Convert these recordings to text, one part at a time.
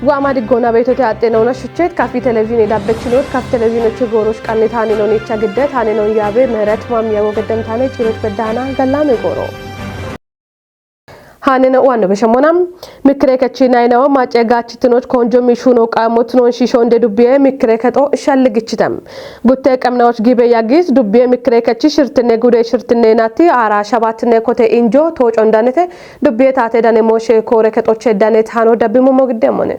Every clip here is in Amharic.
وعماد الجونا بيتو تأتينا ونشوفت كافي تلفزيون دابتشلوت كافي تلفزيون تجوروش كان ثاني لون يتشجدت ثاني لون يابي مهرت مام يابو قدم ثاني تشيلت بدانا قلنا ميقولو هاننا وانو بشمونام مكركتشي ناينو ما تيغاتشتنوت كونجو ميشونو قاموتنون شيشون دبيه مكركتو شالغچتم ጉቴ ቀምናዎች ጊቤ ያጊስ ዱቤ ምክሬከቺ ሽርትኔ ጉዴ ሽርትኔ ናቲ አራ ሸባትኔ ኮቴ ኢንጆ ቶጮ እንዳነተ ዱቤ ታቴ ዳኔ ሞሼ ኮረከጦች ዳኔት ሃኖ ደብሞ ሞግደሞነ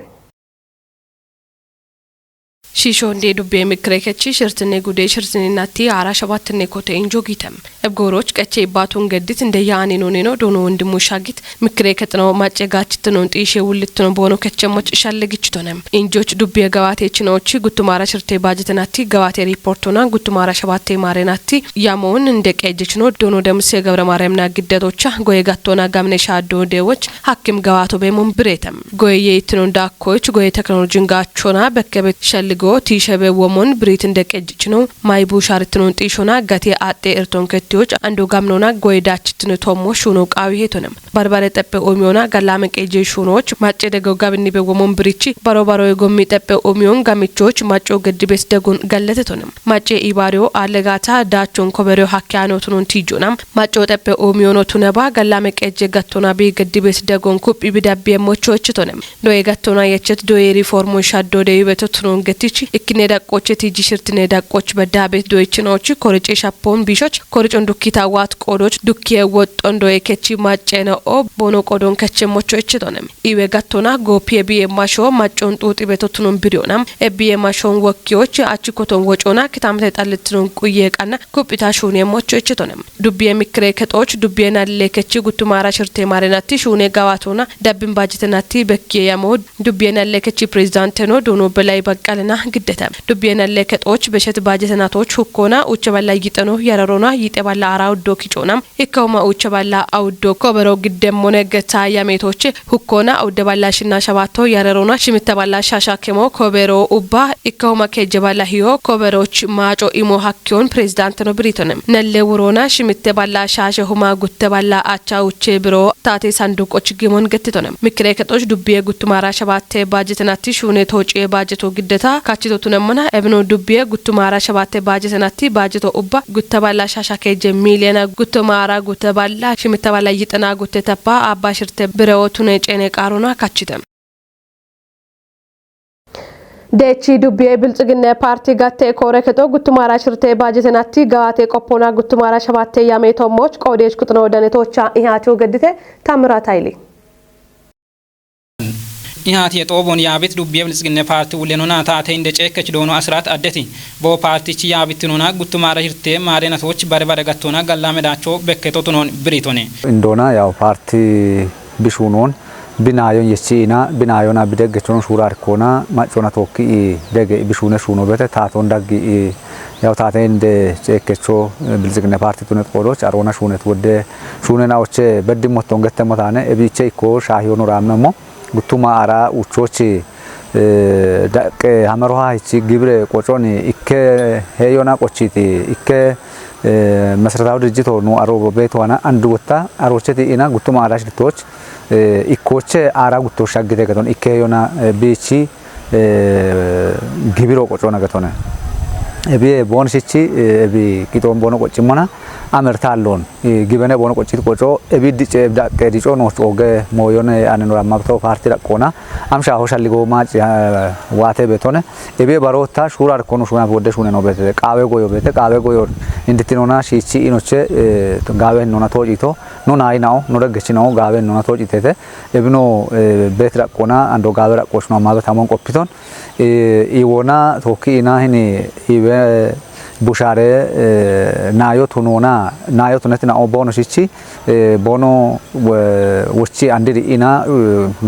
ሺሾንዴ ዱቤ ምክሬከቺ ሽርትኔ ጉዴ ሽርትኔ ናቲ አራ ሸባትኔ ኮቴ ኢንጆ ጊተም እብጎሮች ቀቼ ባቱን ገድት እንደ ያኔ ነው ዶኖ ወንድሙ ሻጊት ምክሬከት ነው ማጨጋችት ነው ጢሼ ውልት ነው ቦኖ ከቸሞች ሻለግችቶነም ኢንጆች ዱቤ ገባቴች ነውቺ ጉቱማራ ሽርቴ ባጀተናቲ ገባቴ ሪፖርቱና ጉቱማራ ሸባቴ ማሬናቲ ያሞን እንደ ቀጀች ነው ዶኖ ደምሴ ገብረ ማርያምና ግደቶቻ ጎየጋቶና ጋምኔ ሻዶ ደዎች ሐኪም ገባቶ በሞን ብሬተም ጎየይት ነው ዳኮች ጎየ ቴክኖሎጂን ጋቾና በከበት ሸልጎ ቲሸበ ወሞን ብሬት እንደ ቀጀች ነው ማይቡ ሻርት ነው ጢሾና ጋቴ አጤ እርቶን ቲዎች አንዶ ጋምኖና ጎይዳችትን ቶሞ ሹኖ ቃዊ ሄቶንም ባርባሬ ጠበ ኦሚዮና ጋላመ ቀጄ ሹኖች ማጨ ደገው ጋብኒ በወሞን ብሪቺ ባሮባሮ የጎሚ ጠበ ኦሚዮን ጋሚቾች ማጮ ገድቤስ ደጉን ገለተቶንም ማጨ ኢባሪዮ አለጋታ ዳቾን ኮበሪዮ ሐኪያኖቱን ቲጆናም ማጮ ጠበ ኦሚዮኖቱነባ ጋላመ ቀጄ ጋቶና ቢ ገድቤስ ደጉን ኩብ ቢዳብ የሞቾችቶንም ዶይ ጋቶና የቸት ዶይ ሪፎርም ሻዶ ደይ በተቱን ገቲቺ እክኔ ዳቆች ቲጂ ሽርትኔ ዳቆች በዳቤት ዶይችኖች ኮርጬ ሻፖን ቢሾች ዱኪታ ዋት ቆዶች ዱኪ ወጦንዶ የከቺ ማጨነኦ ቦኖ ቆዶን ከቸሞቾ እችቶንም ኢዌጋቶና ጎፒ ቢኤማሾ ማጮን ጡጥ ቤቶቱን ቢሪዮናም ቢኤማሾን ወኪዎች አችኮቶን ወጮና ከታምተ ጣልትኑን ቁየቃና ኩፒታ ሹኔ ሞቾ እችቶንም ዱቢ የሚክሬ ከጦች ዱቢና ለከቺ ጉቱማራ ሽርቴ ማረናቲ ሹኔ ጋዋቶና ዳብን ባጅተናቲ በኪያ ያሞድ ዱቢና ለከቺ ፕሬዝዳንት ነው ዶኖ በላይ በቃልና ግደታ ዱቢና ለከጦች በሸት ባጀተናቶች ሁኮና ኡቸባላ ይጠኖ ያረሮና ባላ አራው ዶኪጮናም ኢካውማ ኡቸባላ አውዶ ኮበሮ ግደሞነ ገታ ያሜቶች ሁኮና አውደባላሽና ሸባቶ ያረሮና ሽምተባላ ሻሻከሞ ኮበሮ ኡባ ኢካውማ ከጀባላ ሂዮ ኮበሮች ማጮ ኢሞ ሐኪዮን ፕሬዝዳንት ነው ብሪቶንም ነለውሮና ሽምተባላ ሻሸ ሁማ ጉተባላ አቻውቼ ብሮ ታቴ ሳንዱቆች ግሞን ገትቶንም ምክሬከጦች ዱቢየ ጉቱማራ ሸባቴ ባጀተናቲ ሹኔ ቶጪ ባጀቶ ግደታ ካቺቶቱነምና እብኖ ዱቢየ ጉቱማራ ሸባቴ ባጀተናቲ ባጀቶ ኡባ ጉተባላ ሻሻከ ጀሚሊና ጉተማራ ጉተባላ ሽምተባላ ይጥና ጉተተባ አባሽርተ ብረውቱን ጨኔ ቃሩና ካቺተም ደቺ ዱቤ ብልጽግና ፓርቲ ጋቴ ኮረከቶ ጉቱማራ ሽርቴ ባጀተናቲ ጋዋቴ ቆፖና ጉቱማራ ሸባቴ ያሜቶሞች ቆዴች ቁጥኖ ወደነቶቻ ኢሃቲው ገድቴ ታምራት ኃይሌ ኢሃቲ የጦቦን ያቤት ዱቤ ብልጽግና ፓርቲ ውለኖና ታቴ እንደ ጨከች ዶኖ አስራት አደቲ ቦ ፓርቲቺ ያቤትኖና ጉቱማራ ሽርቴ ማሬናቶች ባረባረጋቶና ጋላመዳቾ በከቶቱኖን ብሪቶኔ እንዶና ያው ፓርቲ ቢሹኖን ቢናዮን የቺና ቢናዮና ቢደገቾን ሹራር ኮና ማጮና ቶኪ ደገ ቢሹነ ሹኖ በተ ታቶን ዳጊ ያው ታቴ እንደ ጨከቾ ብልጽግና ፓርቲ ቱነት ቆሎች አሮና ሹነት ወደ ሹነናዎች በድሞቶን ገተሞታነ እቢቼ ኢኮ ሻሂዮኑ ራመሞ ጉቱማ አራ ኡቾች ዳቀ አመሮሃ እቺ ግብረ ቆጮን ኢከ ሄዮና ቆቺቲ ኢከ መስራታው ድርጅት ሆኖ አሮቦ ቤቷና አንድ ወጣ አሮቸቲ ኢና ጉቱማ አራሽ ልቶች ኢኮቼ አራ ጉቶሽ አግደ ገቶን ኢከ ሄዮና ቢቺ ግብሮ ቆጮና ገቶና እቢ ቦንሲቺ እቢ ቂጦን ቦኖ ቆጭሞና አመርታሎን ግበነ ቦኖ ቆጭት ቆጮ እቢ ዲጨ ዳቀ ዲጮ ነው ጾገ ሞዮነ አንኖራ ማብተው ፓርቲ ዳቆና አምሻ ሆሻሊጎ ማጭ ዋቴ ቤቶነ እቢ ባሮታ ሹራር ኮኑ ሹና ወደ ሹነ ነው ቤተ ቃቤ ጎዮ ቤተ ቃቤ ጎዮ እንድትኖና ሺቺ ኢኖቼ ጋቤ ኖና ቶጂቶ ኖና አይናው ኖ ደገች ነው ጋቤ ኖና ቶጂቴተ እብኖ ቤት ዳቆና አንዶ ጋቤ ዳቆሽ ነው ማበታሞን ቆፒቶን ኢዎና ቶኪና ሂኒ ኢበ ቡሻሬ ናዮት ሆኖና ናዮት ነትና ኦቦኖ ሲቺ ቦኖ ወቺ አንዲ ኢና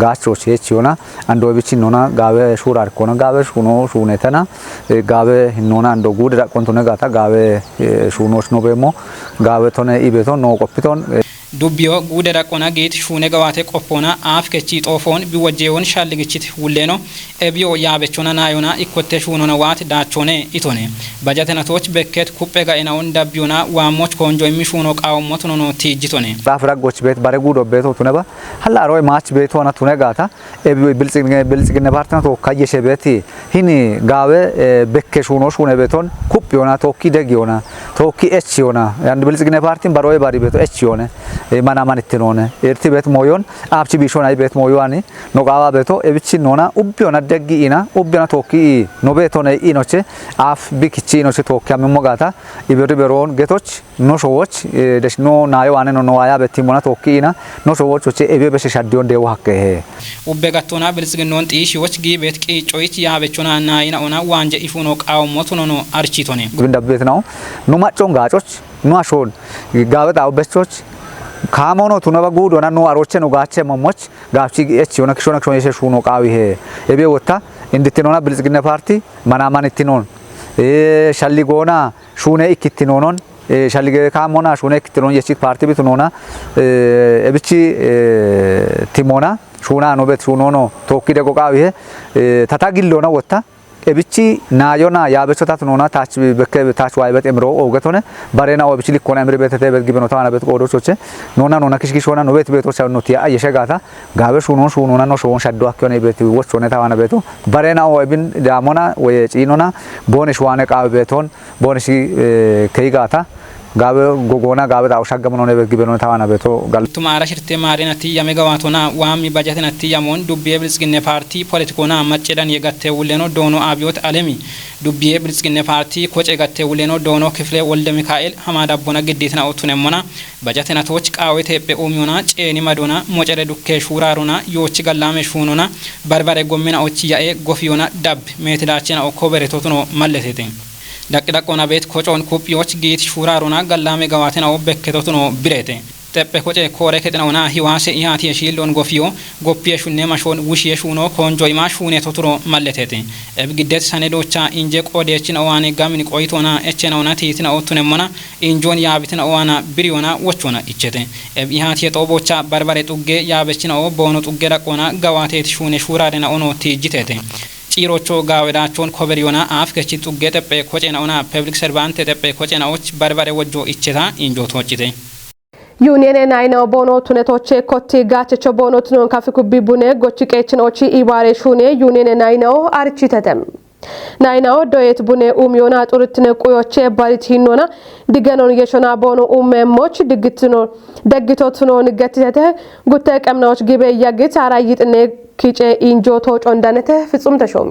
ጋቾች የቺዮና አንዶ ቢቺ ኖና ጋበ ሹራር ኮና ጋበ ሹኖ ሹኔተና ጋበ ኖና አንዶ ጉድ ዳቆንቶ ነጋታ ጋበ ሹኖች ነው በሞ ጋበ ቶነ ኢቤቶ ነው ቆፒቶን ዱቢዮ ጉደራ ቆና ጌት ሹኔ ገዋቴ ቆፖና አፍ ከቺ ጦፎን ቢወጄውን ሻልግችት ውሌኖ ኤቢዮ ያበቾና ናዮና ኢኮቴ ሹኖና ዋት ዳቾኔ ኢቶኔ ባጃተናቶች በከት ኩጴ ጋኢናውን ዳቢዮና ዋሞች ኮንጆ የሚሹኖ ቃውሞት ኖኖ ቲጅቶኔ ራፍራጎች ቤት ባረጉዶ ቤቶ ቱነባ ሀላሮይ ማች ቤቶ ሆነ ቱነጋታ ኤቢ ብልጽግና ፓርቲና ተወካየሽ ቤት ሂኒ ጋበ በከ ሹኖ ሹኔ ቤቶን ኩጴዮና ቶኪ ደጊዮና ቶኪ ኤችዮና ያን ብልጽግና ፓርቲን ባሮይ ባሪ ቤቶ ኤችዮነ ማናማን ኢትኖነ ኤርቲ ቤት ሞዮን አብቺ ቢሾና ቤት ሞዮዋኒ ኖቃባ ቤቶ ኤብቺ ኖና ኡቢዮና ደጊኢና ኡቢዮና ቶኪ ኖ ቤቶነ ኢኖቼ አፍ ቢክቺ ኢኖቼ ቶኪ አምሞጋታ ኢብሪ በሮን ጌቶች ኖ ሾዎች ደሽኖ ናዮ አነ ኖ ዋያ በቲሞና ቶኪ ኢና ኖ ሾዎች ወቼ ኤቤ በሸሻዲዮን ደው ሀከ ኡቤጋቶና ብልጽግናውን ጢሺዎች ጊ ቤት ቂጮይት ያበቾና ናይና ኦና ዋንጀ ኢፉኖ ቃውሞት ኖኖ አርቺቶኔ ግንዳቤት ነው ኖ ማጮን ጋጮች ኖ አሾን ጋበጣው በቾች ካሞኖ ቱነባ ጉዶና ኖ አሮቼ ነው ጋቼ መሞች ጋቺ ኤች ዮና ክሾና ክሾና የሸሹ ነው ቃው ይሄ ኤቤ ወታ እንድትኖና ብልጽግና ፓርቲ ማናማን ኢትኖን ሻሊጎና ሹኔ ኢክትኖኖን ሻሊገ ካሞና ሹኔ ኢክትኖን የቺት ፓርቲ ቢትኖና ኤብቺ ቲሞና ሹና ነው ቤት ሹኖኖ ቶኪ ደቆ ቃው ይሄ ታታጊሎና ወታ ኤብቺ ናዮና ያበቾታት ኖና ታች በከ ታች ዋይበት ኤምሮ ኦገቶነ ባሬና ኦብቺ ሊኮና ኤምሪ ቤተተ በት ግብኖ ታና በት ቆዶቾቼ ኖና ክሽኪሽ ሆና ነው ቤት ቤቶች ነው ቲያ የሸጋታ ጋበ ሹኖና ነው ሾን ሻዶ አከነ ቤት ወች ሆነ ታና ቤቱ ባሬና ኦብን ዳሞና ወይ ጪኖና ቦነሽ ዋነ ቃው ቤቶን ቦነሽ ከይጋታ ጋበ ጎጎና ጋበ ታው ሻገም ነው ነበት ግብኖ ታና ቤቱ ጋልቱማ አራሽርቴ ማሪናቲ ያሜጋዋቶና ዋሚ ባጃተናቲ ያሞን ዱቢየ ብልጽግና ፓርቲ ፖለቲኮና መጨዳን የጋቴ ውሌኖ ዶኖ አብዮት አለሚ ዱቢየ ብልጽግና ፓርቲ ኮጨ ጋቴ ውሌኖ ዶኖ ክፍለ ወልደ ሚካኤል ሐማዳ ቦና ግዴትና ኦቱነሞና ባጃተናቶች ቃዌ ተጴ ኦሚዮና ጬኒ ማዶና ሞጨረ ዱኬ ሹራሩና ዮች ጋላሜ ሹኖና ባርባሬ ጎሚና ኦች ያኤ ጎፊዮና ዳብ ሜትላቸና ኦኮበሬቶቱኖ ማለቴቴ ዳቅዳቆና ቤት ኮጮን ኩጵዮች ጌት ሹራሩና ጋላሜ ጋዋተና ኦበከቶቱኖ ብሬቴ ተጴ ኮጨ ኮሬ ከተናውና ሂዋሴ ኢሃቲ የሺሎን ጎፊዮ ጎፒየ ሹኔ ማሾን ውሽየ ሹኖ ኮንጆይ ማሹኔ ቶቱሮ ማለቴቴ እብግደት ሰነዶቻ ኢንጀ ቆዴችን ኦዋኔ ጋሚን ቆይቶና እቸናውና ቲትና ኦቱነሞና ኢንጆን ያቢትና ኦዋና ብሪዮና ወቾና ኢቸቴ እብ ኢሃቲ የጦቦቻ ባርባሬ ጡጌ ያበችና ኦ ቦኖ ጡጌ ዳቆና ጋዋቴት ሹኔ ሹራደና ኦኖ ቲጅቴቴ ጪሮቾ ጋወዳቾን ኮበሪዮና አፍ ከቺ ጡጌ ተጴ ኮጨናውና ፐብሊክ ሰርቫንት ተጴ ኮጨናዎች ባርባሬ ወጆ ኢቸታ ኢንጆ ቶጭቴ ዩኒየን ናይናው ቦኖ ቱነቶቼ ኮቲ ጋቸቾ ቦኖ ቱኖን ካፊኩቢ ቡኔ ጎቺ ቄችኖቺ ኢባሬ ሹኔ ዩኒየን ናይናው አርቺ ተተም ናይናው ዶየት ቡኔ ኡሚዮና ጡርትነ ቁዮቼ ባሪት ሂኖና ዲገኖን የሾና ቦኖ ኡሜሞች ድግትኖ ደግቶትኖ ንገትተተ ጉተ ቀምናዎች ግቤ ያግት አራይጥኔ ኪጬ ኢንጆ ቶጮ እንዳነተ ፍጹም ተሾሚ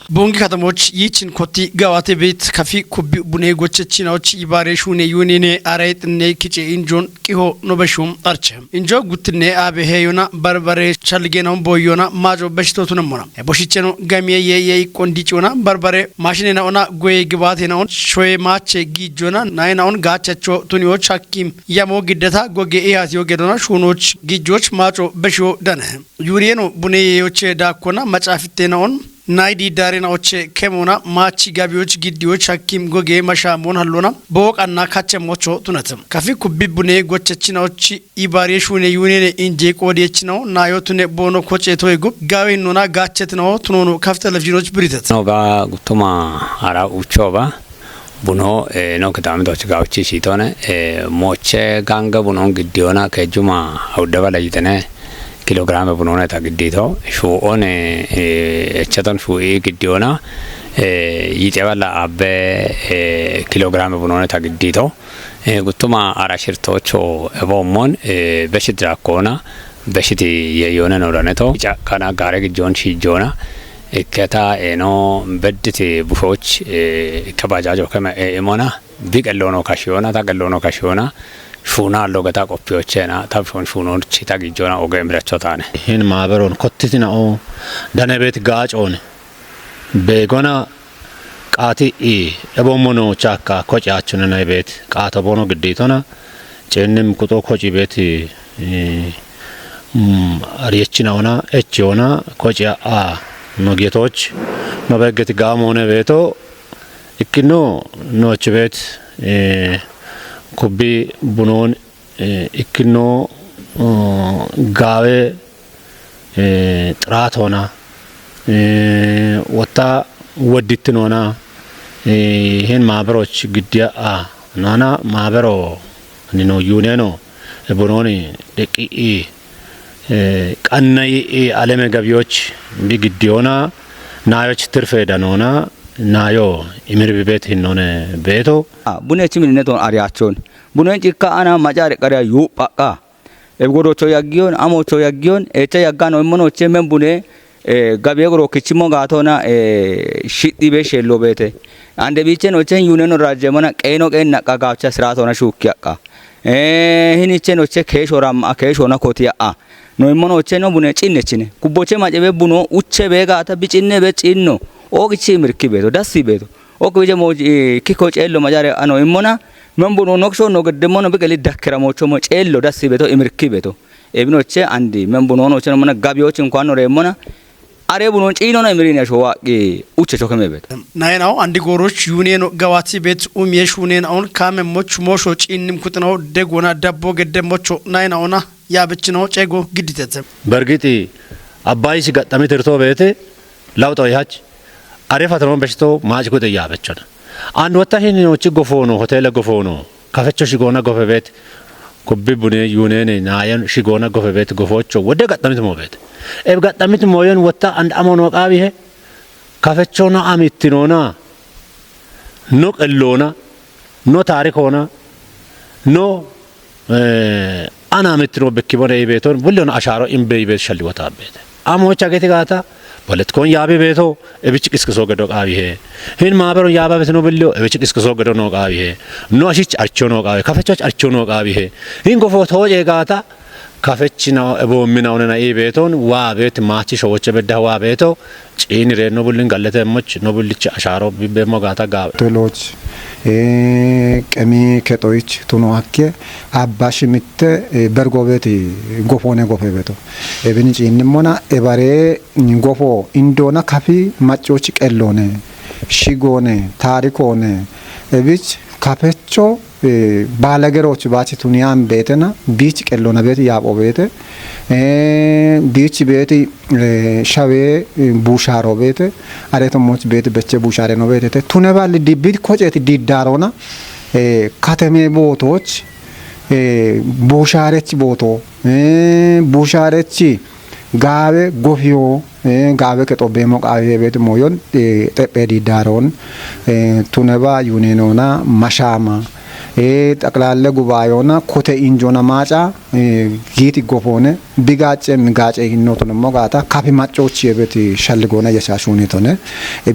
ቦንጊ ከተሞች ይችን ኮቲ ጋዋቴ ቤት ከፊ ኩቢ ቡኔ ጎቸቺናዎች ይባሬ ሹኔ ዩኒኔ አራይጥኔ ኪጬ ኢንጆን ቂሆ ኖበሹም አርቸ ኢንጆ ጉትኔ አበሄዮና በርበሬ ቻልጌናው ቦዮና ማጆ በሽቶቱን ሞና ቦሽቼኖ ገሚየ የይቆንዲጮና በርበሬ ማሽኔናውና ጎይ ግባቴናውን ሾይ ማቼ ጊጆና ናይናውን ጋቸቾ ቱኒዎች ሐኪም ያሞ ግደታ ጎጌ ኢያቲዮ ገዶና ሹኖች ጊጆች ማጮ በሽዮ ደነ ዩሪየኖ ቡኔዮቼ ዳኮና መጫፍቴናውን ናይዲ ዳሬናዎች ከሞና ማቺ ጋቢዎች ጊዲዎች ሐኪም ጎጌ ማሻሞን ሀሎና በወቃና ካቸሞቾ ቱነትም ከፊ ኩቢቡኔ ጎቸቺናዎች ኢባሬ ሹኔ ዩኒኔ ኢንጄ ቆዴችናው ናዮቱኔ ቦኖ ኮቼቶ ይጉብ ጋዌኖና ጋቸትናው ቱኖኖ ከፍ ቴሌቪዥኖች ብሪተት ነው ጋ ጉቱማ አራ ኡቾባ ቡኖ ነው ከታምቶች ጋውቺ ሲቶነ ሞቼ ጋንገ ቡኖን ግዲዮና ከጁማ አውደባ ለይተነ ኪሎግራም ቡኖና ታግዲቶ ሹኦን እቸቶን ሹኢ ግዲዮና ይጤባላ አበ ኪሎግራም ቡኖና ታግዲቶ ጉቱማ አራሽርቶቾ እቦሞን በሽድራኮና በሽቲ የዮነ ኖራነቶ ጫካና ጋረ ግጆን ሺጆና ከታ ኤኖ በድቴ ቡሾች ከባጃጆ ከመ ኤሞና ቢቀሎኖ ካሽዮና ታቀሎኖ ካሽዮና ሹና አሎገታ ቆፒዎቼና ታብሾን ሹኖች ታግጆና ኦገ ምረቾታነ ይህን ማበሮን ኮትቲናኦ ደነቤት ጋጮን በጎና ቃቲ እቦሞኖ ቻካ ኮጫቹና ቤት ቃቶ ቦኖ ግዴቶና ጨንም ቁጦ ኮጪ ቤት አሪየችናውና እቺዮና ኮጪያ ኖጌቶች መበገት ጋሞነ ቤቶ እክኖ ኖች ቤት ኩቢ ቡኖን ኢክኖ ጋዌ ጥራት ሆና ወጣ ወዲትን ሆና ይሄን ማህበሮች ግዲያ ናና ማህበሮ ንኖ ዩኔኖ ቦኖኒ ደቂ ቀናይ ዓለም ገቢዎች ቢግዲዮና ናዮች ትርፈ ዳኖና ናዮ ኢምር ቢቤት ሂኖነ ቤቶ ቡኔች ምንነቶን አሪያቸውን ቡኔን ጭካ አና ማጫሪ ቀሪያ ዩጳቃ ኤብጎዶቾ ያጊዮን አሞቾ ያጊዮን ኤቸ ያጋኖ እሞኖቼ ምን ቡኔ ጋቤግሮ ክችሞ ጋቶና ሽጢ በሸሎ ቤቴ አንደ ቢቸን ኦቸን ዩኔኖ ራጀመና ቀይኖ ቀይን ነቃ ጋብቻ ስራቶና ሹክያቃ ሂኒቸን ኦቸ ከሾራማ ከሾና ኮቲያ ኖ እሞኖቼ ነው ቡኔ ጭነችነ ኩቦቼ ማጨቤ ቡኖ ኡቼ ቤጋታ ቢጭነ በጭኖ ኦግቺ ምርኪ ቤቶ ዳሲ ቤቶ ኦክ ቢጀ ሞጂ ኪኮ ጨሎ ማጃሪ አኖ እሞና መንቡኖ ኖክሾ ነው ገደሞ ነው በቀሊ ዳከራሞቾ ሞ ጨሎ ዳሲ ቤቶ ምርኪ ቤቶ ኤብኖቼ አንዲ መንቡኖ ነው ቸነ መና ጋቢዎች እንኳን ነው ረሞና አሬ ቡኖ ጪኖ ነው ምሪን ያሾዋ ኡቼ ቾከመ ቤት ናይናው አንዲ ጎሮች ዩኔኖ ገዋቲ ቤት ኡምየሽ ዩኔን አሁን ካመሞች ሞሾ ጪንም ኩጥነው ደጎና ዳቦ ገደሞቾ ናይናውና ያብች ነው ጨጎ ግዲተት በርግጥ አባይ ሲገጠም ትርቶ ቤት ላውጣው ያች አሬፋት ነው በሽቶ ማጭ ኩጥ ያበቸነ አንድ ወጣ ነው ጎፎ ነው ሆቴል ጎፎ ነው ካፈቾ ሽጎና ጎፈ ቤት ኩብ ቡኔ ዩኔን ናያን ሽጎና ጎፈ ቤት ጎፎቾ ወደ ገጠምት ሞ ቤት ኤብ ገጠምት ሞየን ወጣ አንድ አሞኖ ቃቢሄ ካፈቾና አሚትኖና ኖ ቀሎና ኖ ታሪኮና ኖ አና አሚትኖ በኪቦነ ቤቶን ሁሉን አሻሮ ኢምቤ ቤት ሸልወታ ቤት አሞቻ ገቲ ጋታ ፖለቲኮን ያቤ ቤቶ እብጭ ቅስቅሶ ገዶ ቃቢሄ ህን ማህበሩን ያባ ቤት ነው ብሎ እብጭ ቅስቅሶ ገዶ ነው ቃቢሄ ኖ አሽች አርቾ ነው ቃቢሄ ካፈቾች አርቾ ነው ቃቢሄ ህን ጎፎ ተወጀ ጋታ ካፈችና እቦ ምናውና ቤቶን ዋ ቤት ማቺ ሾዎች በዳ ዋ ቤቶ ጪኒ ሬ ነው ብልን ጋለተሞች ነው ብልጭ አሻሮ ቢበሞ ጋታ ጋብ ቶሎች ቀሚ ከጦይች ቱኖ አከ አባሽ ምት በርጎቤት ጎፎነ ጎፈ ቤቶ እብን ጪኒሞና ኤባሬ ጎፎ ኢንዶና ካፊ ማጮች ቀሎነ ሽጎነ ታሪኮነ እብች ካፈቾ ባለገሮች ባች ቱኒያን ቤተና ቢች ቀሎና ቤት ያቦ ቤተ ቢች ቤት ሻዌ ቡሻሮ ቤተ አሬቶሞች ቤት በቸ ቡሻሬ ነው ቤተ ቱነባል ዲቢት ኮጨት ዲዳሮና ከተሜ ቦቶች ቡሻሬች ቦቶ ቡሻሬች ጋቤ ጎፊዮ ጋቤ ከጦቤ ሞቃቤ ቤት ሞዮን ጠጴ ዲዳሮን ቱነባ ዩኔኖና ማሻማ ጠቅላላ ጉባኤውና ኮቴ ኢንጆና ማጫ ጊት ጎፎነ ቢጋጨ ምጋጨ ሂኖቱን ሞጋታ ካፊ ማጮች የቤት ሸልጎና የሻሹን ተነ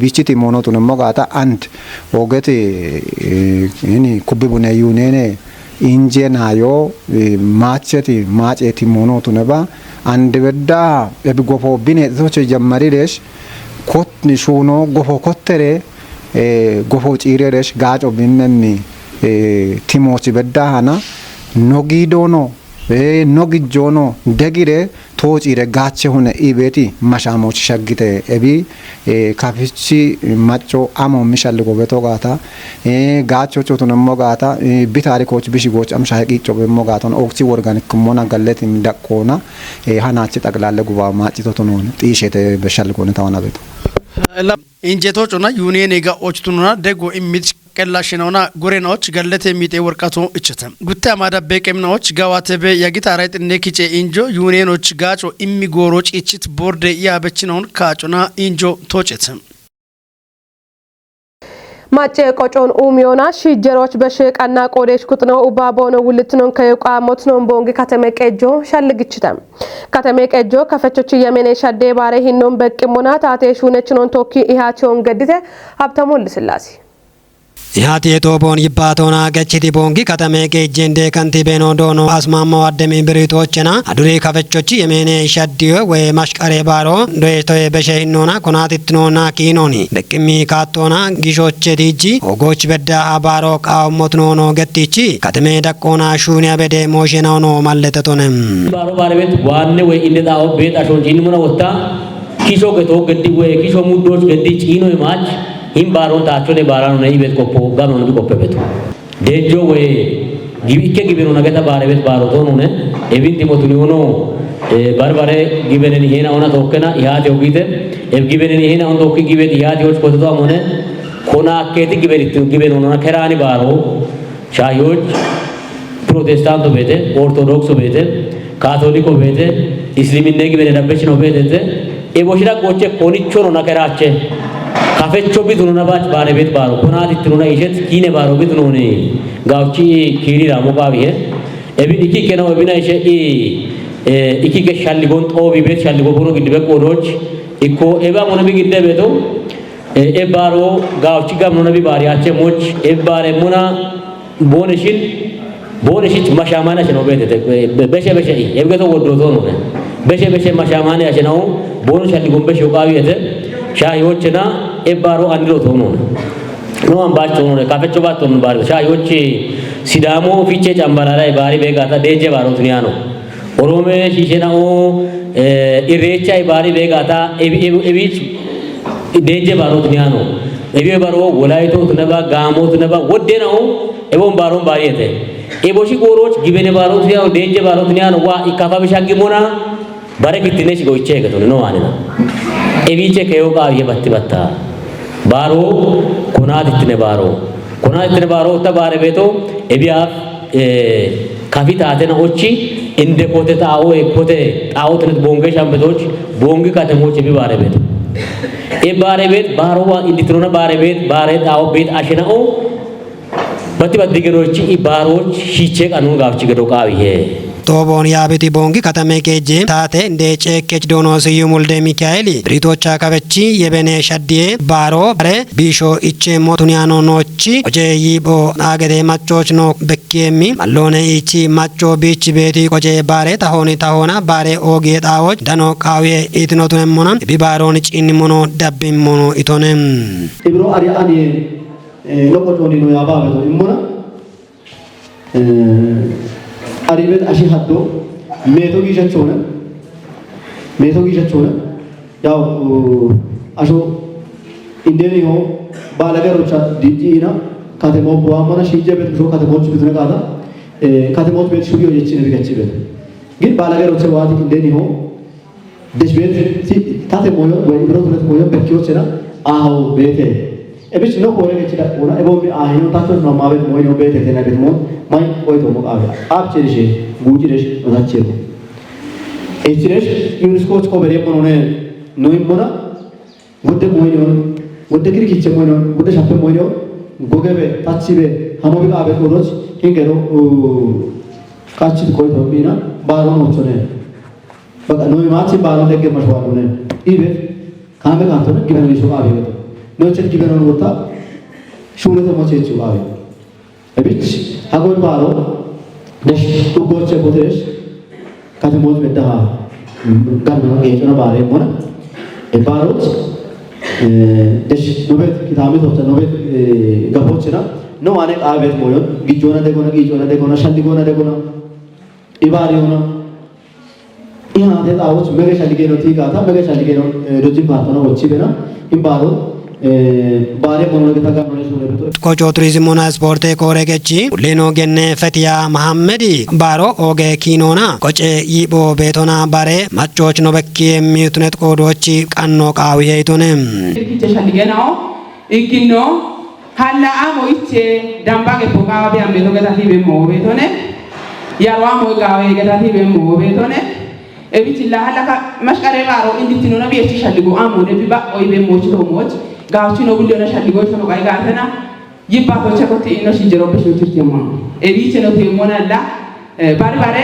ቢቺቲ ሞኖቱን ሞጋታ አንድ ወገት እኒ ኩብቡነ ዩኔኔ ኢንጄናዮ ማቸቲ ማጨቲ ሞኖቱን ባ አንድ በዳ የብጎፎ ቢኔቶች ጀመሪሬሽ ኮት ሹኖ ጎፎ ኮተሬ ጎፎ ጪሬሬሽ ጋጮ ቢመሚ ቲሞች በዳሃና ኖጊዶኖ ኖጊጆኖ ደግሬ ቶጪሬ ጋቸ ሆነ ኢቤቲ ማሻሞች ሸግተ ኤቢ ካፊቺ ማጮ አሞ ሚሻልጎ ቤቶ ጋታ ጋቾቹ ተነሞ ጋታ ቢታሪኮች ቢሽጎች አምሻ ቂጮ በሞ ጋታን ኦክሲ ኦርጋኒክ ሞና ገለት ሚዳቆና ሃናች ጠቅላላ ጉባ ማጭቶ ተኖን ጢሸተ በሻልጎ ነታውና ቤቶ ኢንጀቶቹና ዩኒየን ጋዎች ቱኑና ደጎ ኢሚት ቀላሽናውና ጎሬናዎች ገለተ የሚጤ ወርቃቶ እችተ ጉታ ማዳ በቀምናዎች ጋዋተበ ያጊታራይት ነኪጨ ኢንጆ ዩኒየኖች ጋጮ ኢሚጎሮጭ እችት ቦርደ ያበችናውን ካጮና ኢንጆ ቶጨተ ማጨ ቆጮን ኡሚዮና ሽጀሮች በሽቀና ቆዴሽ ኩጥነው ኡባቦነ ውልትኖን ከየቋሞት ነው ቦንግ ከተመቀጆ ሸልግችተም ከተመቀጆ ከፈቾች የመኔ ሸዴ ባሬ ሂኖን በቅሞና ታቴሹነችኖን ቶኪ ኢሃቾን ገድተ ሀብተሞል ስላሲ ያት የቶቦን ይባቶና ገችቲ ቦንጊ ከተሜቄ ጀንዴ ከንቲቤኖ ዶኖ አስማማው አደሜ ብሪቶችና አዱሬ ከፈቾች የሜኔ ሸዲዮ ወይ ማሽቀሬ ባሮ ዶይቶ በሸሂኖና ኮናቲትኖና ኪኖኒ ደቅሚ ካቶና ጊሾች ዲጂ ኦጎች በዳ ባሮ ቃውሞትኖ ገቲቺ ከተሜ ደቆና ሹኒያ በደ ሞሽናው ነው ማለተቶነም ባሮ ባለቤት ዋነ ወይ እንደዳው ቤት አሾን ጂንሙና ወጣ ኪሾ ገቶ ገዲ ወይ ኪሾ ሙዶች ገዲ ጪኖ ማች हिम बारों ताचो ने बारानो नहीं बेत को पोगा में उनकी कोपे बेतो देजो वे ikke gibeno nagata bare bet baro to nune ebinti motuni ono barbare gibenen hena ona tokkena ihate ogite eb gibenen hena on tokki gibet ihate hoj koto amone kona keti gibeno ona kerani baro shayoj protestanto bete orthodoxo bete catholico bete isliminne gibene dabbechino bete e boshira goche konichono nakerache kafecho biduno nabach bare bet baro konati tununa ishet kine baro biduno ne gauchi kiri ramo gavihe ebi iki kena ebina ishe iki ke shalligon tobi bet shalligo bono gidbe kodoch ikko eba mona bi gidde beto e baro gauchi gamno nabi bari ache moch e bare mona boneshit mashamana shino bete beshe ebgeto wodroto no beshe mashamane asheno bono shalligon beshe gaviete shayochena e baro andiro to no ambacho no kafecho bato no baro shayochi sidamo fiche chambarara e bari begata deje baro tuniano orome shishena o irecha e bari begata evich deje baro tuniano ebi baro wolaito tunaba gamo tunaba wodena o ebon baro bariete e boshi goroch gibene baro tuniano deje baro tuniano wa ikafa bishagi mona bare kitine shigo ichega to no anena eviche keyo ka ye batti batta baro konaditne baro ta bare beto ebia kafita atena ochi inde kote taao ekote taao tnet bonge shambetoch bonge katemoch bi bare beto e bare bet baro wa inditrona bare taao bet ashena o batti baddigerochi i baro shiche kanun gavchi gedo kawihe ጦቦን ያቤቲ ቦንጊ ከተሜ ኬጄ ታቴ እንደ ጨኬች ዶኖ ስዩ ሙልደ ሚካኤል ብሪቶቻ ከበቺ የበኔ ሸዲዬ ባሮ ባሬ ቢሾ ኢቼ ሞቱኒያኖ ኖቺ ቆጄ ይቦ አገዴ ማቾች ኖ በኬሚ ማሎነ ኢቺ ማቾ ቢች ቤቲ ቆጄ ባሬ ታሆና ባሬ ኦጌ ጣዎች ዳኖ ቃዌ ኢትኖቱን ሞና ቢባሮን ጪኒ ሞኖ ዳቢም ሞኖ ኢቶነም ኢብሮ አሪአኒ ሎቆቶኒ ኖ ያባበቶ ኢሞና አሪበት አሺ ሀዶ ሜቶ ጊሸቾነ ያው አሾ ኢንዴኒዮ ባለገሮቻ ዲጂና ካተሞ ቦአሞና ሺጀበት ሾ ካተሞች ብትነቃታ ካተሞች ቤት ሹቢዮ የቺነ ቢገችበት ግን ባለገሮቻ ዋቲ ኢንዴኒዮ ደሽቤት ካተሞዮ ወይ ብሮትነት ሞዮ በኪዮችና አው ቤቴ እብች ነው ኮሬ ከችዳ ሆና እቦም አህዮ ታቾች ነው ማበት ሞዮ ቤቴ ተናበት ሞ ማይ ቆይቶ ሞቃብ አብቸሽ ጉጂሽ ወዛቸው እችሽ ዩኒስኮች ኮበሬ ሆነ ነው ይሞና ወደ ሞዮ ወደ ግሪክች ሞዮ ወደ ሻፈ ሞዮ ጎገበ ታቺበ ሀሞቢ አበት ወዶች ሂንገሮ ካቺት ቆይቶ ቢና ባሮኖች ሆነ በቃ ነው ማቺ ባሮ ደገ መስዋዕት ሆነ ይበ ካመ ካንተነ ግበነ ይሶ አቤት ኖቸት ጊበኖን ወጣ ሹለተ ሞቼቹ አቤ እብች ሀጎን ባሮ ደሽ ኡጎቸ ቦቴሽ ከተሞች በደሃ ጋር ነው የጨነ ባሬ ሆነ ባሮች ደሽ ኖቤት ኪታሜት ወጣ ኖቤት ገቦችና ነው አኔ ቃቤት ሞዮን ጊጆና ደጎና ሸልጎና ደጎና ኢባሪ ሆነ ኢና ደጣዎች መገሻ ሊገኖ ቲጋታ መገሻ ሊገኖ ዶጂ ፓርቶና ወጪ በና ኢባሮ ቆጮ ቱሪዝሙና ስፖርቴ ኮሬገቺ ሌኖ ገነ ፈቲያ መሐመድ ባሮ ኦጌ ኪኖና ቆጨ ይቦ ቤቶና ባሬ ማቾች ነው በኪ የሚዩትነት ቆዶች ቀኖ ቃዊ ሄቶነም ይተሻልገናው ኢኪኖ ሀላ አሞይቼ ዳምባገ ፖቃቢ አሜቶ ገታቲ በሞ ቤቶነ ያሯ ሞጋዊ ገታቲ በሞ ቤቶነ እቢችላ ሀላ መስቀሬ ባሮ እንዲትኖ ነው ቢየሽሻልጎ አሞነ ቢባ ኦይ በሞች ቶሞች ጋውቺ ነው ሁሉ ለሻልጎች ነው ጋይ ጋተና ይባቶች ኮቲ ነው ሲጀሮ በሽውጭት የማ እቢች ነው ተሞናላ ባርባሬ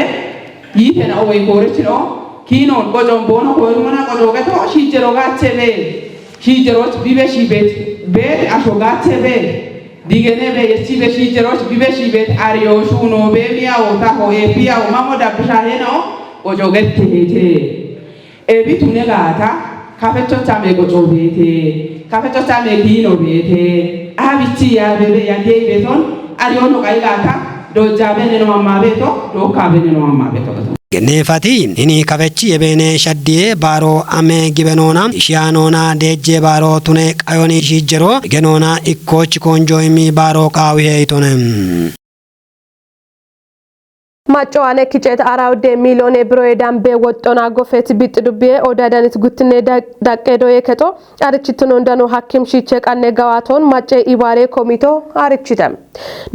ይተና ወይ ኮረች ነው ኪኖን ቆጆን ቦኖ ኮርሞና ቆጆ ገቶ ሲጀሮ ጋቸበ ሲጀሮች ቢበሺ ቤት አሾጋቸበ ዲገነ በየሲ በሲጀሮች ቢበሺ ቤት አሪዮ ሹኖ በሚያው ታሆ ኤፒያው ማሞዳ ብሻሄ ነው ቆጆ ገትቴ እቢቱ ነጋታ ካፈቾቻ መጎጆ ቤቴ ካፈቾቻ መኪኖ ቤቴ አቢቺ ያበበ ያጌ ቤቶን አሪዮን ቃይጋታ ዶጃበነ ነው ማማቤቶ ዶካበነ ነው ማማቤቶ ገኔፋቲ ኢኒ ካፈቺ የበኔ ሸዲዬ ባሮ አሜ ጊበኖና ኢሺያኖና ዴጄ ባሮ ቱኔ ቃዮኒ ሺጀሮ ገኖና ኢኮች ኮንጆ ኢሚ ባሮ ቃዊ ሄይቶነም ማጮዋኔ ኪጨት አራውዴ ሚሊዮን ብሮ የዳምቤ ወጦና ጎፌት ቢጥ ዱቤ ኦዳዳኒት ጉትኔ ዳቀዶ የከቶ አርችትኖ እንደኖ ሐኪም ሺቼ ቃኔ ጋዋቶን ማጨ ኢባሬ ኮሚቶ አርችተም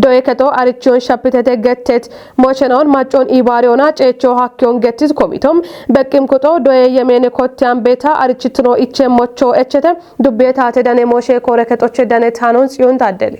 ዶየ ከቶ አርቺዮን ሻፕተተ ገተት ሞቸናውን ማጮን ኢባሬውና ጨቾ ሐኪዮን ገትት ኮሚቶም በቂም ቁጦ ዶየ የሜኔ ኮቲያን ቤታ አርችትኖ ኢቼ ሞቾ እቸተ ዱቤታ ተዳኔ ሞሼ ኮረከቶች ዳኔ ታኖን ጽዮን ታደለ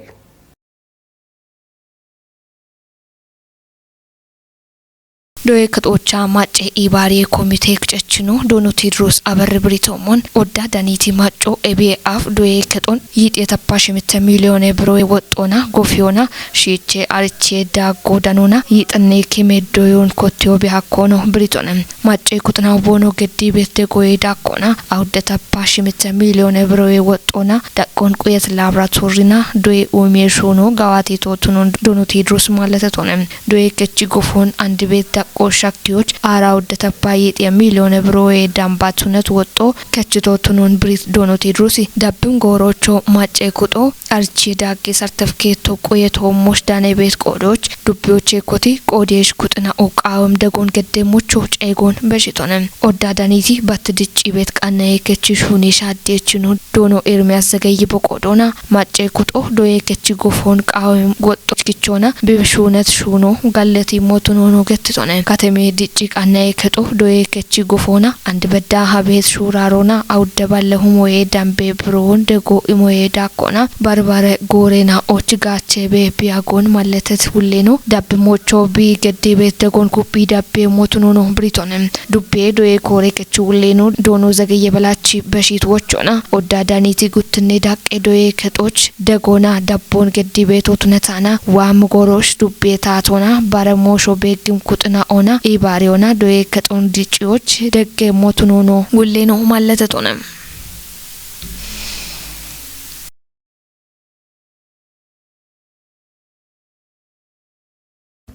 doye katocha mace ibare komite kchechino dono tidros aber britomon odda daniti macho ebaf doye katon yit yetapashimte milyone bro wotona gofiona shiche arche da godanona yitne kemedoyon kotyo bihakono britonem mace kutna bono geddi bete goye dakona awde tapashimte milyone bro wotona dakon qoyet laboratorina doye umeshono gawati totunon dono tidros maletetonem doye kechi gofon and bet ቆሻክቲዎች አራው ደተፓይት የሚሊዮን ብሮ ዳምባቱነት ወጦ ከችቶቱን ብሪት ዶኖ ቴድሮሲ ዳብም ጎሮቾ ማጨ ቁጦ አርቺ ዳጌ ሰርተፍኬቶ ቆየቶ ሞሽዳኔ ቤት ቆዶች ዱቢዎች ኮቲ ቆዴሽ ቁጥና ኦቃውም ደጎን ገደሞቾ ጨጎን በሽቶነም ኦዳዳኒቲ ባትድጪ ቤት ቃና የከችሹኒ ሻዴችኑ ዶኖ ኤርሚያስ ዘገይ በቆዶና ማጨ ቁጦ ዶዬ ከች ጎፎን ቃውም ወጦ ኪቾና በብሹነት ሹኖ ጋለቲ ሞቱኖ ገትቶነ ከተሜ ድጪ ቃና የከጦ ዶዬ ከች ጎፎና አንድ በዳ ሀቤት ሹራሮና አውደባለሁ ሞዬ ዳምቤ ብሮን ደጎ ኢሞዬ ዳቆና ባርባረ ጎሬና ኦችጋቼ በፒያጎን ማለተት ሁሌኖ ዳብሞቾ ቢ ገዴ ቤት ደጎን ኩፒ ዳቤ ሞቱኖ ብሪቶንም ዱቤ ዶዬ ኮሬ ከች ሁሌኖ ዶኖ ዘገየ በላቺ በሺት ወቾና ኦዳዳኒቲ ጉትኔ ዳቄ ዶዬ ከጦች ደጎና ዳቦን ገዴ ቤቶቱነታና ዋም ጎሮሽ ዱቤ ታቶና ባረሞሾ ቤግም ኩጥና ኦና ኢባሪዮና ዶዬ ከጦን ዲጪዎች ደገ ሞቱኖ ሁሌኖ ማለተቶንም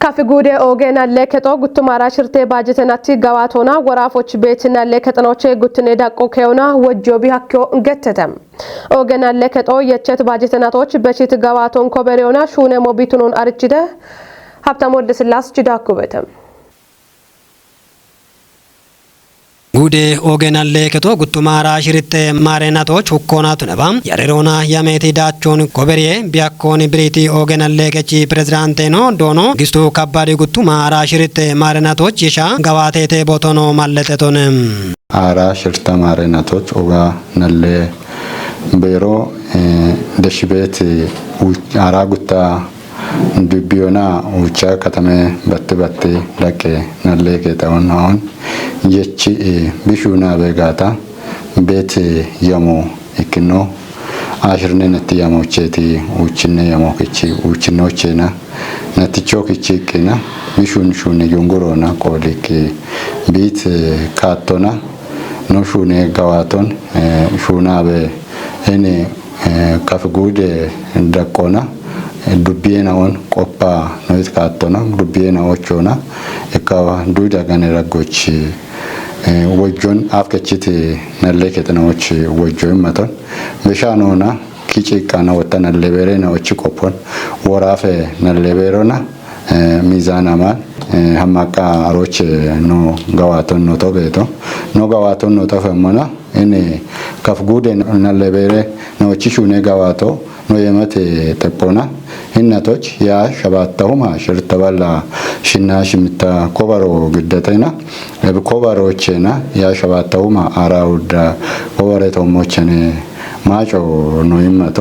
ካፍጉዴ ኦገና ለከቶ ጉቱማራ ሽርቴ ባጀተናቲ ጋዋቶና ወራፎች ቤትና ለከተኖቼ ጉትኔ ዳቆ ከዮና ወጆ ቢሃክዮ እንገተተም ኦገና ለከቶ የቸት ባጀተናቶች በሽት ጋዋቶን ኮበሬውና ሹነ ሞቢቱኖን አርችደ ሀብታም ወልደ ስላስ ጅዳኩበተም ጉዴ ኦገናሌ ከቶ ጉቱማራ ሽርቴ ማሬናቶች ሁኮናቱ ነባም ያሬሮና ያሜቲ ዳቾን ኮበሬ ቢያኮን ብሪቲ ኦገናሌ ከቺ ፕሬዝዳንቴ ነው ዶኖ ግስቱ ከባዲ ጉቱማራ ሽርቴ ማሬናቶች የሻ ገባቴቴ ቦቶኖ ማለተቶንም አራ ሽርታ ማሬናቶች ኦጋ ነሌ ቤሮ ደሽቤት አራ ጉታ ዱቢዮና ውቻ ከተሜ በትበቴ ለቀ ነለቀ ተወናውን የቺ ቢሹና በጋታ ቤት የሞ እክኖ አሽርነ ነት ያሞቼቲ ውችነ ያሞከቺ ውችኖቼና ነትቾክቺ ቅና ቢሹን ሹነ yongorona ቆሊክ ቤት ካቶና ኖ ሹነ ጋዋቶን ሹናበ እኔ ካፍጉድ ደቆና ዱቢየና ወን ቆፓ ኖይት ካቶና ዱቢየና ወቾና እካዋ ዱዳ ጋነ ረጎች ወጆን አፍከቺት ነለከተናዎች ወጆን መቶን በሻኖና ኪጪቃና ወጣና ለበሬና ወቺ ቆፖን ወራፈ ነለበሮና ሚዛናማ ሀማቃ አሮች ኖ ጋዋቶን ኖ ቶቤቶ ኖ ጋዋቶን ኖ ተፈመና እኔ ካፍጉደ ነለበሬ ነወቺ ሹኔ ጋዋቶ ኖ የመቴ ተፖና ህነቶች ያ ሸባታውማ ሽርተባላ ሽናሽ ምታ ኮባሮ ግደተና ለኮባሮችና ያ ሸባታውማ አራውዳ ኮባሬቶሞችኔ ማጮ ነው ይመቶ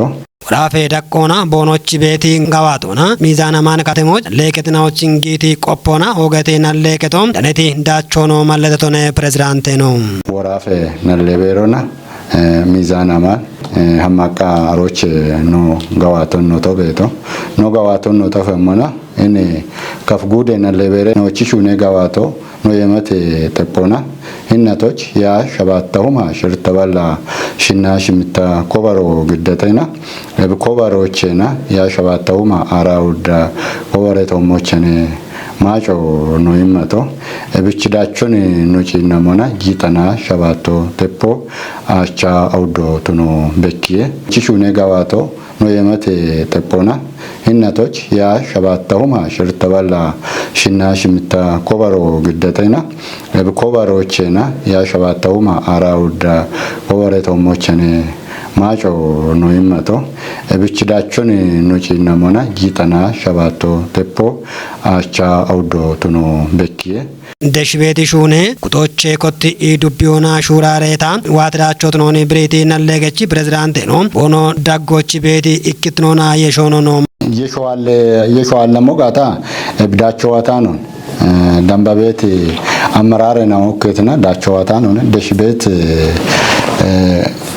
ራፌ ዳቆና ቦኖች ቤቲ ጋዋቶና ሚዛና ማን ከተሞች ለከተናዎች እንጊቲ ቆፖና ኦገቴና ለከቶም ደነቲ ዳቾኖ ማለተቶነ ፕሬዝዳንቴ ነው ወራፌ ነለቤሮና ሚዛና ማን ሀማቃ አሮች ኖ ጋዋቶን ኖ ቶቤቶ ኖ ጋዋቶን ኖ ተፈመና እኔ ካፍጉደ ነለቤሬ ነወቺ ሹኔ ጋዋቶ ኖ የመቴ ተፖና ህነቶች ያ ሸባታውማ ሽርተባላ ሽናሽ ምታ ኮባሮ ግደተና ለኮባሮችና ያ ሸባታውማ አራውዳ ኮባሬቶሞችኔ ማጮ ነው ይመቶ ብቻዳቸውን ኖጪ ነሞና ጂጠና ሸባቶ ተፖ አቻ አውዶ ቱኖ በኪየ ቺሹኔ ጋዋቶ ነው የመቴ ተፖና እናቶች ያ ሸባታውማ ሽርተባላ ሽና ሽምታ ኮባሮ ግደተና በኮባሮችና ያ ሸባታውማ አራውዳ ኮባሬቶሞችኔ ማጮ ነው ይመቶ ብቻዳቸውን ኖጪ ነሞና ጂጠና ሸባቶ ተፖ አቻ አውዶ ቱኖ በኪየ ደሽቤቲ ሹኔ ቁጦቼ ኮቲ ኢዱቢዮና ሹራሬታ ዋትዳቾት ኖኒ ብሬቲ ነለገቺ ፕሬዝዳንት ነው ሆኖ ዳጎቺ ቤቲ ኢክትኖና የሾኖ ነው የሾዋለ ሞጋታ ብዳቸዋታ ነው ዳምባቤት አመራር ነው ከትና ዳቸዋታ ነው ደሽቤት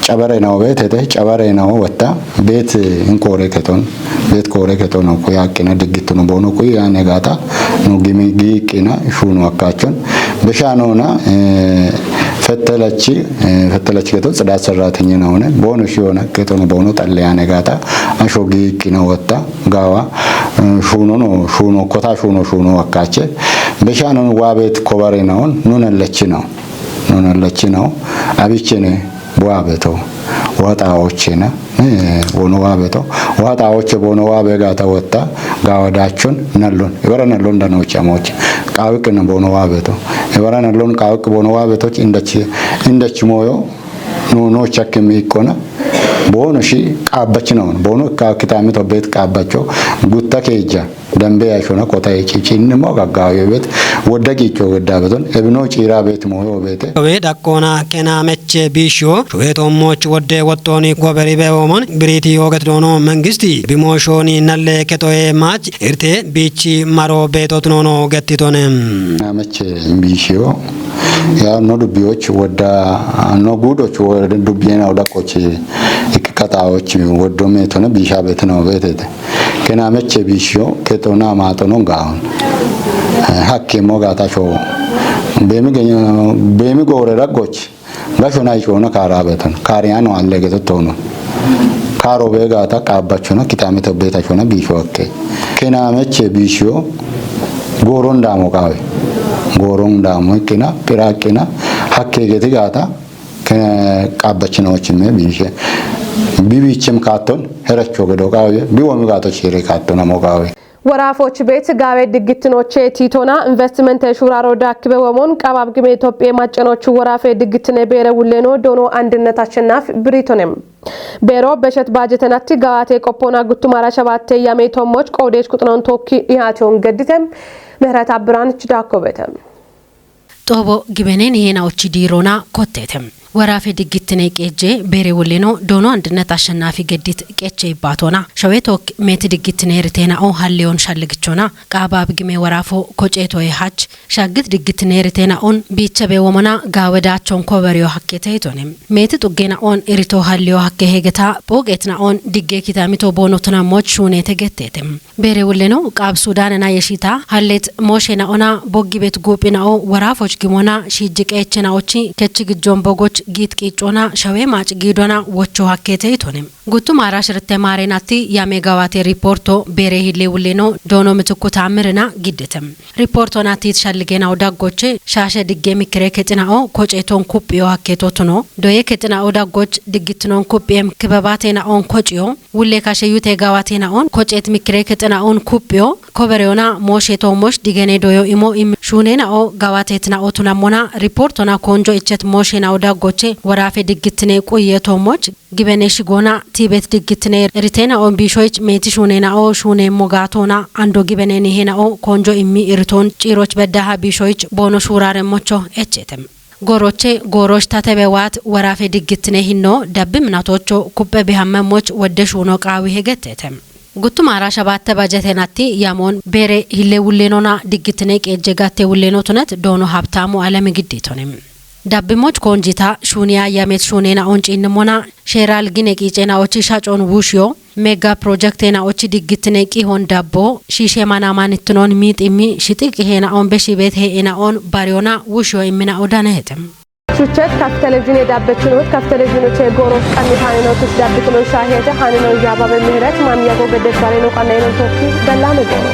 ጨበሬ ነው ቤት ጨበሬ ነው ወጣ ቤት እንኮሬ ከቶን ቤት ኮሬ ከቶን ነው ያቂና ድግት ነው ቦኖ ኩይ ያኔ ጋታ ነው ጊቂና ሹኑ አካቸን በሻኖና ፈተለች ከቶ ጽዳት ሰራተኛ ነውነ ቦኖ ሺዮና ከቶን ቦኖ ጠለያኔ ጋታ አሾ ጊቂና ወጣ ጋዋ ሹኑ ኮታ ሹኑ አካቸ በሻኖ ዋቤት ኮበሬ ነው ኑነለች ነው አብቼኔ ዋቤቶ ዋጣዎችና ወኖዋቤቶ ዋጣዎች ቦኖዋቤጋታ ወጣ ጋወዳቹን ነሎን ይወራነሎን ዳኖች አሞች ቃውቅን ቦኖዋቤቶ ይወራነሎን ቃውቅ ቦኖዋቤቶች እንደች ሞዮ ኖ ቸክም ይቆና ቦኖሺ ቃባች ነው ቦኖ ካክታሚቶ ቤት ቃባቸው ጉታ ከጃ ደንበ ያሾና ኮታይ ቺቺን ሞጋጋው ቤት ወደቂቾ ወዳበቶን እብኖ ጪራ ቤት ሞዮ ቤት ወይ ዳቆና ከናመች ቢሾ ሹዌቶሞች ወደ ወጦኒ ጎበሪ በወሞን ብሪቲ ወገት ዶኖ መንግስቲ ቢሞሾኒ ነለ ከቶዬ ማች እርቴ ቢቺ ማሮ ቤቶት ኖኖ ገቲቶነ ናመች ቢሾ ያ ኖ ዱቢዎች ወዳ ኖ ጉዶች ወደ ዱቢና ወዳቆች ይከታዎች ወዶሜ ቶነ ቢሻ ቤት ነው ቤት ከናመች ቢሾ ከቶና ማቶኖ ጋውን ሀኬ ሞጋታሾ በሚጎረ ረጎች ጋሾና ይጮና ካራበተን ካሪያኖ አለ ገተቶኑ ካሮ በጋታ ቃባቾና ኪታሜ ተቤታቾና ቢሾከ ከናመች ቢሾ ጎሮንዳ ሞቃዌ ጎሮንዳ ሞቂና ፒራቂና ሀኬ ገትጋታ ከቃባችኖች ቢሼ ቢቢችም ካቶን ሄረቾ ገዶቃዌ ቢወም ጋቶች ሄሬ ካቶና ሞቃዌ ወራፎች ቤት ጋቤ ድግትኖቼ ቲቶና ኢንቨስትመንት ሹራሮ ዳክበ ወሞን ቀባብ ግሜ ኢትዮጵያ ማጨኖቹ ወራፌ ድግትነ ቤረ ውሌኖ ዶኖ አንድነት አሸናፊ ብሪቶንም ቤሮ በሸት ባጀተናቲ ጋዋቴ ቆፖና ጉቱማራ ሸባቴ ያሜቶሞች ቆዴች ቁጥኖን ቶኪ ያቾን ገድተም ምህረት አብራንች ዳኮበተም ጦቦ ግበኔን ይሄናውቺ ዲሮና ኮቴተም ወራፌ ድግትኔ ቄጄ ቤሬ ውሌኖ ዶኖ አንድነት አሸናፊ ገዲት ቄቼ ይባቶና ሸዌቶክ ሜት ድግትኔ ርቴና ኦ ሀሌዮን ሻልግቾና ቃባብ ግሜ ወራፎ ኮጬቶ ይሃች ሻግት ድግትኔ ርቴና ኦን ቢቸቤ ወመና ጋወዳቾን ኮበሪዮ ሀኬተ ይቶኔም ሜት ጡጌና ኦን ኢሪቶ ሀሌዮ ሀኬ ሄገታ ፖቄትና ኦን ዲጌ ኪታሚቶ ቦኖትና ሞች ሹኔ ተገቴተም ቤሬ ውሌኖ ቃብ ሱዳንና የሺታ ሀሌት ሞሼና ኦና ቦጊ ቤት ጉጲና ኦ ወራፎች ግሞና ሺጅቄችናዎቺ ከችግጆን ቦጎች ጊት ቂጮና ሸዌ ማጭ ጊዶና ወቾ ሀኬተ ይቶኔም ጉቱ ማራሽ ርቴ ማሬናቲ ያሜጋዋቴ ሪፖርቶ ቤሬ ሂሌ ውሌኖ ዶኖ ምትኩ ታምርና ጊድተም ሪፖርቶና ቲት ሻልጌና ወዳጎቼ ሻሸ ድጌ ሚክሬ ከጥናኦ ኮጬቶን ኩጵዮ ሀኬቶ ትኖ ዶዬ ከጥናኦ ዳጎች ድግትኖን ኩጵየም ክበባቴና ኦን ኮጪዮ ውሌ ካሸዩ ተጋዋቴና ኦን ኮጬት ሚክሬ ከጥናኦን ኩጵዮ ኮበሬዮና ሞሼቶ ሞሽ ዲገኔ ዶዮ ኢሞ ኢም ሹኔና ኦ ጋዋቴትና ኦቱናሞና ሪፖርቶና ኮንጆ እቸት ሞሼና ወዳጎቼ ወራፌ ድግትኔ ቆየቶሞች ግበኔሽ ጎና ቲቤት ድግትኔ ሪቴና ኦን ቢሾይች ሜቲ ሹኔና ኦ ሹኔ ሞጋቶና አንዶ ግበኔን ይሄና ኦ ኮንጆ ኢሚ ኢርቶን ጪሮች በዳሃ ቢሾይች ቦኖ ሹራረሞቾ እቸተም ጎሮቼ ጎሮች ታተበዋት ወራፌ ድግትኔ ሂኖ ደብ ምናቶቾ ኩበ ቢሃመሞች ወደሽ ሆኖ ቃዊ ሄገተተም ጉቱ ማራ ሸባተ ባጀቴናቲ ያሞን ቤሬ ሂሌ ውሌኖና ድግትኔ ቄጀጋቴ ውሌኖ ቱነት ዶኖ ሀብታሙ አለም ግዲቶንም ዳብሞች ኮንጂታ ሹኒያ ያሜት ሹኔና ኦንጪን ሞና ሼራል ግኔ ቂጬና ኦቺ ሻጮን ውሽዮ ሜጋ ፕሮጀክቴና ኦቺ ድግትኔ ቂሆን ዳቦ ሺሼ ማናማንትኖን ሚጥሚ ሽጥቅ ሄና ኦን በሺ ቤት ሄና ኦን ባሪዮና ውሽዮ ኢሚና ኦዳነ ሄተም ሹቸት ካፍ ቴሌቪዥን የዳበችኖት ካፍ ቴሌቪዥኖች የጎሮስ ቀሚታኔ ነው ተዳብክሎ ሻሄተ ሃኔ ነው ያባበ ምህረት ማሚያጎ ገደት ባሬ ነው ቃላይ ነው ቶኪ ደላነ ጎሮ